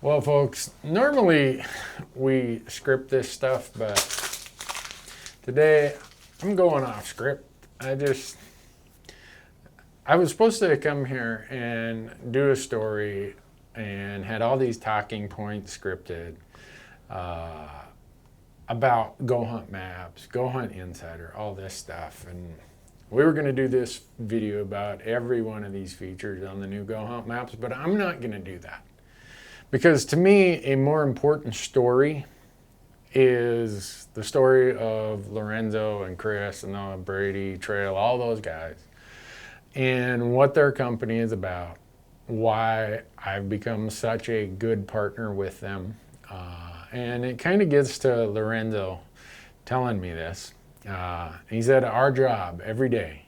Well, folks, normally we script this stuff, but today I'm going off script. I was supposed to come here and do a story and had all these talking points scripted about goHUNT maps, goHUNT Insider, all this stuff. And we were going to do this video about every one of these features on the new goHUNT maps, but I'm not going to do that. Because to me, a more important story is the story of Lorenzo and Chris and the Brady Trail, all those guys, and what their company is about, why I've become such a good partner with them. And it kind of gets to Lorenzo telling me this. He said, our job every day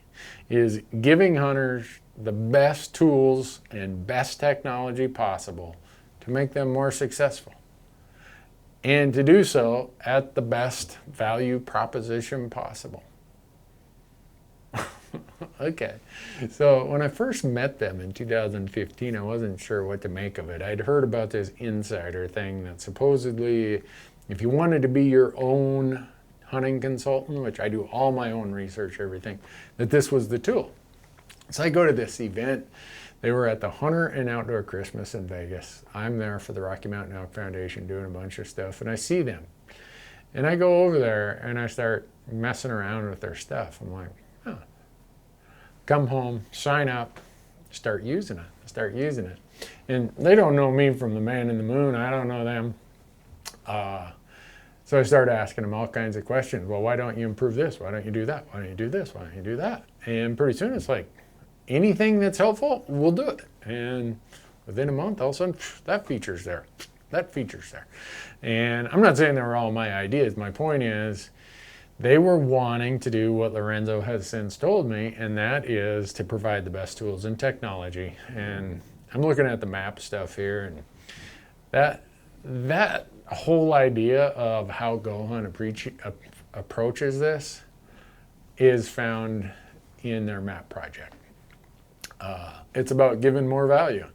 is giving hunters the best tools and best technology possible to make them more successful, and to do so at the best value proposition possible. Okay, so when I first met them in 2015, I wasn't sure what to make of it. I'd heard about this insider thing that supposedly, if you wanted to be your own hunting consultant, which I do all my own research, everything, that this was the tool. So I go to this event. They were at the Hunter and Outdoor Christmas in Vegas. I'm there for the Rocky Mountain Elk Foundation doing a bunch of stuff, and I see them. And I go over there and I start messing around with their stuff. I'm like, huh. Come home, sign up, start using it. And they don't know me from the man in the moon. I don't know them. So I started asking them all kinds of questions. Well, why don't you improve this? Why don't you do that? Why don't you do this? Why don't you do that? And pretty soon it's like, anything that's helpful, we'll do it. And within a month, all of a sudden, that feature's there. That feature's there. And I'm not saying they were all my ideas. My point is, they were wanting to do what Lorenzo has since told me, and that is to provide the best tools and technology. And I'm looking at the map stuff here, and that whole idea of how goHUNT approaches this is found in their map project. It's about giving more value.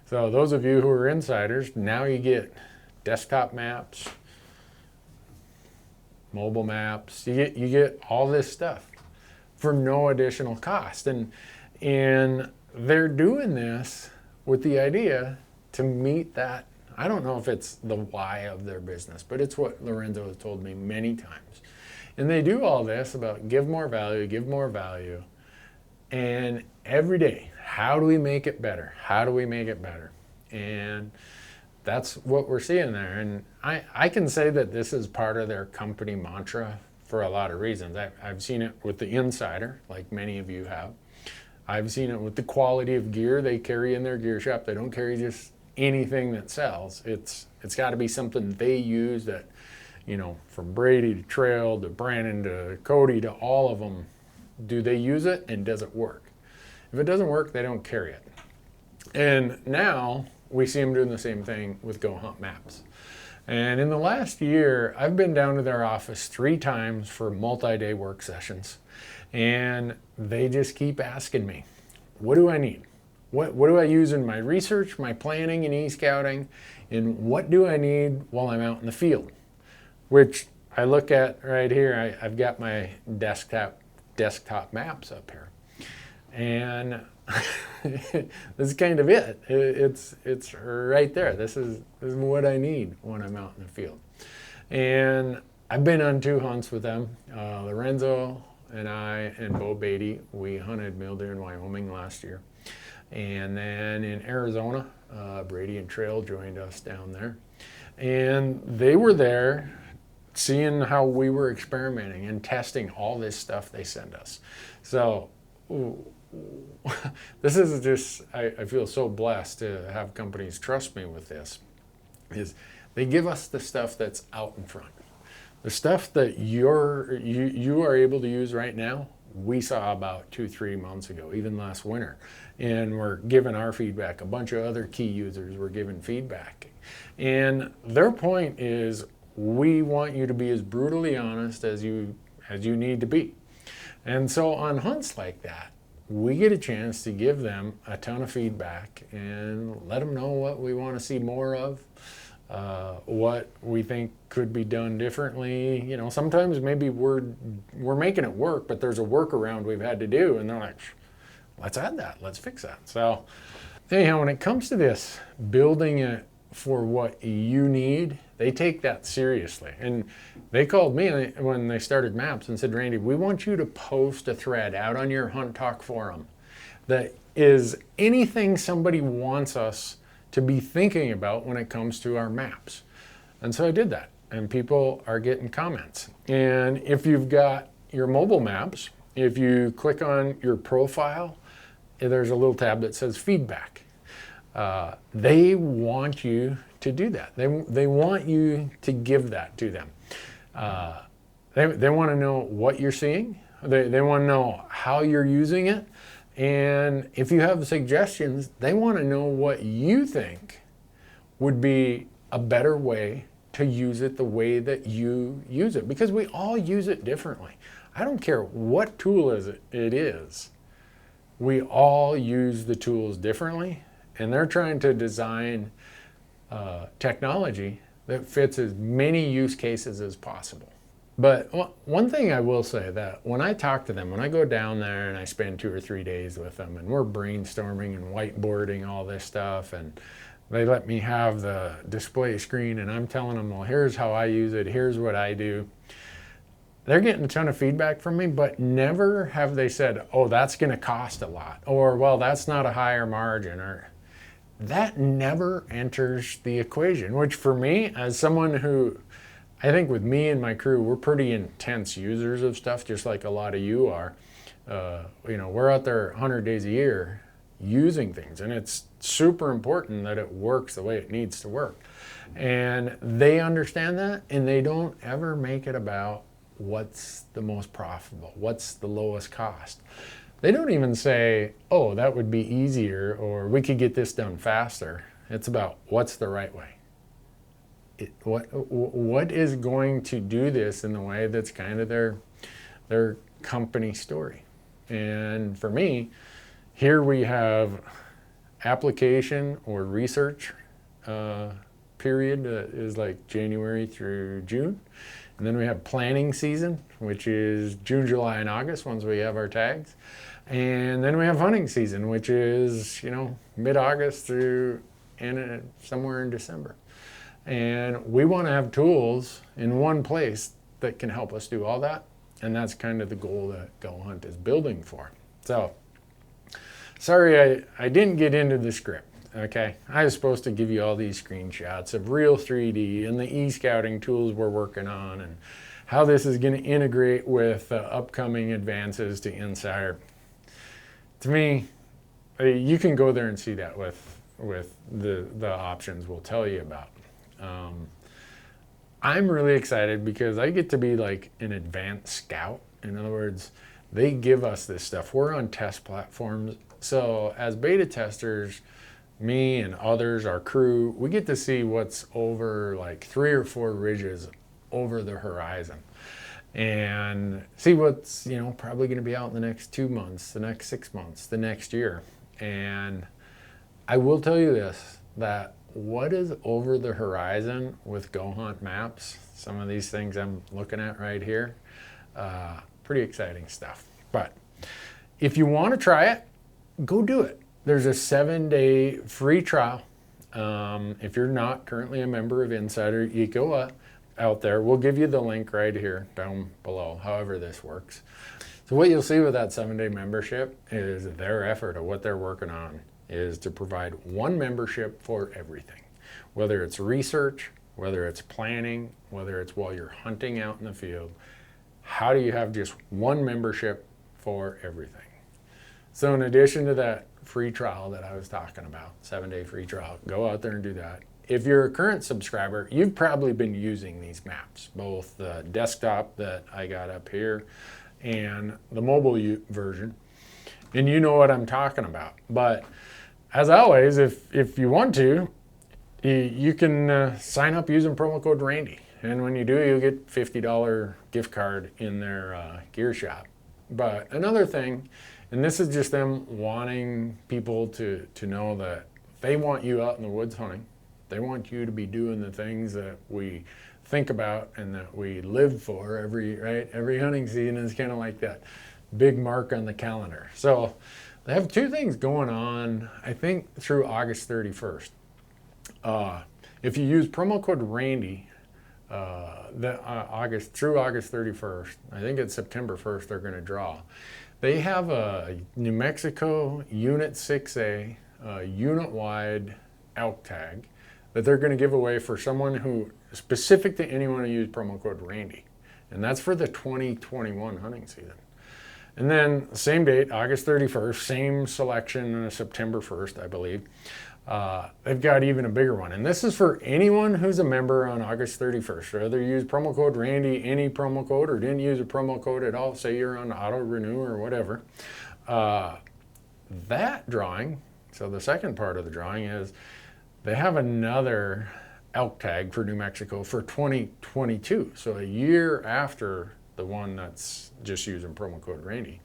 So those of you who are insiders, now you get desktop maps, mobile maps, you get all this stuff for no additional cost. And they're doing this with the idea to meet that. I don't know if it's the why of their business, but it's what Lorenzo has told me many times. And they do all this about give more value. And every day, how do we make it better? How do we make it better? And that's what we're seeing there. And I can say that this is part of their company mantra for a lot of reasons. I've seen it with the Insider, like many of you have. I've seen it with the quality of gear they carry in their gear shop. They don't carry just anything that sells. It's got to be something they use that, you know, from Brady to Trail to Brandon to Cody to all of them. Do they use it, and does it work? If it doesn't work, they don't carry it. And now we see them doing the same thing with goHUNT maps. And in the last year, I've been down to their office 3 times for multi-day work sessions. And they just keep asking me, what do I need? What do I use in my research, my planning and e-scouting? And what do I need while I'm out in the field? Which I look at right here. I've got my desktop maps up here, and this is kind of it. It's right there. This is what I need when I'm out in the field. And I've been on 2 hunts with them. Lorenzo and I and Bo Beatty, we hunted mule deer in Wyoming last year, and then in Arizona, Brady and Trail joined us down there, and they were there seeing how we were experimenting and testing all this stuff they send us. So this is just, I feel so blessed to have companies trust me with this, is they give us the stuff that's out in front. The stuff that you are able to use right now, we saw about 2-3 months ago, even last winter. And we're giving our feedback. A bunch of other key users were giving feedback. And their point is, we want you to be as brutally honest as you need to be. And so on hunts like that, we get a chance to give them a ton of feedback and let them know what we want to see more of, what we think could be done differently. You know, sometimes maybe we're making it work, but there's a workaround we've had to do, and they're like, let's add that, let's fix that. So anyhow, when it comes to this, building it for what you need, they take that seriously. And they called me when they started Maps and said, Randy, we want you to post a thread out on your Hunt Talk forum that is anything somebody wants us to be thinking about when it comes to our maps. And so I did that, and people are getting comments. And if you've got your mobile maps, if you click on your profile, there's a little tab that says feedback. They want you to do that. They want you to give that to them. They want to know what you're seeing. They want to know how you're using it. And if you have suggestions, they want to know what you think would be a better way to use it the way that you use it. Because we all use it differently. I don't care what tool it is. We all use the tools differently. And they're trying to design technology that fits as many use cases as possible. But one thing I will say, that when I talk to them, when I go down there and I spend 2 or 3 days with them and we're brainstorming and whiteboarding all this stuff, and they let me have the display screen and I'm telling them, well, here's how I use it, here's what I do. They're getting a ton of feedback from me, but never have they said, oh, that's going to cost a lot, or, well, that's not a higher margin, or that never enters the equation, which for me, as someone who, I think with me and my crew, we're pretty intense users of stuff, just like a lot of you are. You know, we're out there 100 days a year using things, and it's super important that it works the way it needs to work. And they understand that, and they don't ever make it about what's the most profitable, what's the lowest cost. They don't even say, oh, that would be easier, or we could get this done faster. It's about what's the right way. What is going to do this in the way that's kind of their company story. And for me, here we have application or research period is like January through June. And then we have planning season, which is June, July, and August, once we have our tags. And then we have hunting season, which is, you know, mid-August through somewhere in December. And we want to have tools in one place that can help us do all that. And that's kind of the goal that goHUNT is building for. So, sorry I didn't get into the script, okay? I was supposed to give you all these screenshots of real 3D and the e-scouting tools we're working on and how this is going to integrate with upcoming advances to Insider. To me, you can go there and see that with the options we'll tell you about. I'm really excited because I get to be like an advanced scout. In other words, they give us this stuff. We're on test platforms. So as beta testers, me and others, our crew, we get to see what's over like 3 or 4 ridges over the horizon and see what's, you know, probably going to be out in the next 2 months, the next 6 months, the next year. And I will tell you this, that what is over the horizon with goHUNT maps, some of these things I'm looking at right here, pretty exciting stuff. But if you want to try it, go do it. There's a 7-day free trial. If you're not currently a member of Insider, you go out there. We'll give you the link right here down below, however this works. So what you'll see with that 7-day membership is their effort of what they're working on is to provide one membership for everything, whether it's research, whether it's planning, whether it's while you're hunting out in the field. How do you have just one membership for everything? So in addition to that free trial that I was talking about, 7-day free trial, go out there and do that. If you're a current subscriber, you've probably been using these maps, both the desktop that I got up here and the mobile version, and you know what I'm talking about. But as always, if you want to, you can sign up using promo code Randy. And when you do, you'll get $50 gift card in their gear shop. But another thing And this is just them wanting people to know that they want you out in the woods hunting. They want you to be doing the things that we think about and that we live for every hunting season is kind of like that big mark on the calendar. So they have two things going on, I think, through August 31st. If you use promo code Randy, through August 31st, I think it's September 1st, they're going to draw. They have a New Mexico Unit 6A, unit-wide elk tag that they're going to give away for someone who, specific to anyone who used promo code Randy. And that's for the 2021 hunting season. And then same date, August 31st, same selection, September 1st, I believe. They've got even a bigger one. And this is for anyone who's a member on August 31st. Whether you use promo code Randy, any promo code, or didn't use a promo code at all, say you're on auto renew or whatever. That drawing, so the second part of the drawing is they have another elk tag for New Mexico for 2022. So a year after the one that's just using promo code Randy.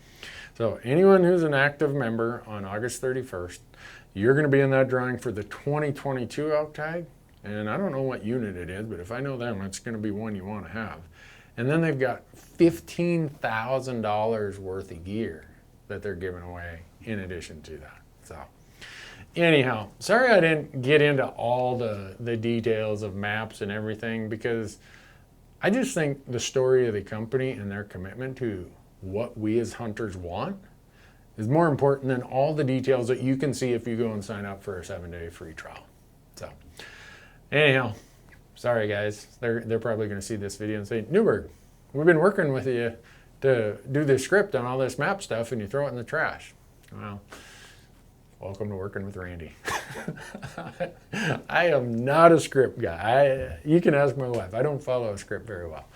So anyone who's an active member on August 31st, you're going to be in that drawing for the 2022 elk tag. And I don't know what unit it is, but if I know them, it's going to be one you want to have. And then they've got $15,000 worth of gear that they're giving away in addition to that. So anyhow, sorry I didn't get into all the details of maps and everything, because I just think the story of the company and their commitment to what we as hunters want is more important than all the details that you can see if you go and sign up for a 7-day free trial. So anyhow, sorry guys, they're probably going to see this video and say, Newberg, we've been working with you to do the script on all this map stuff and you throw it in the trash. Well, welcome to working with Randy. I am not a script guy. You can ask my wife. I don't follow a script very well.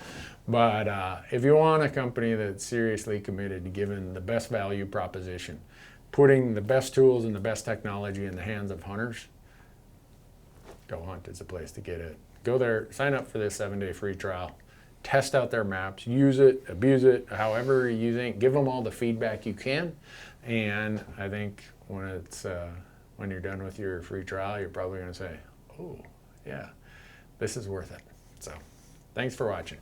But if you want a company that's seriously committed to giving the best value proposition, putting the best tools and the best technology in the hands of hunters, goHUNT is the place to get it. Go there, sign up for this 7-day free trial, test out their maps, use it, abuse it, however you think, give them all the feedback you can. And I think when you're done with your free trial, you're probably going to say, oh, yeah, this is worth it. So thanks for watching.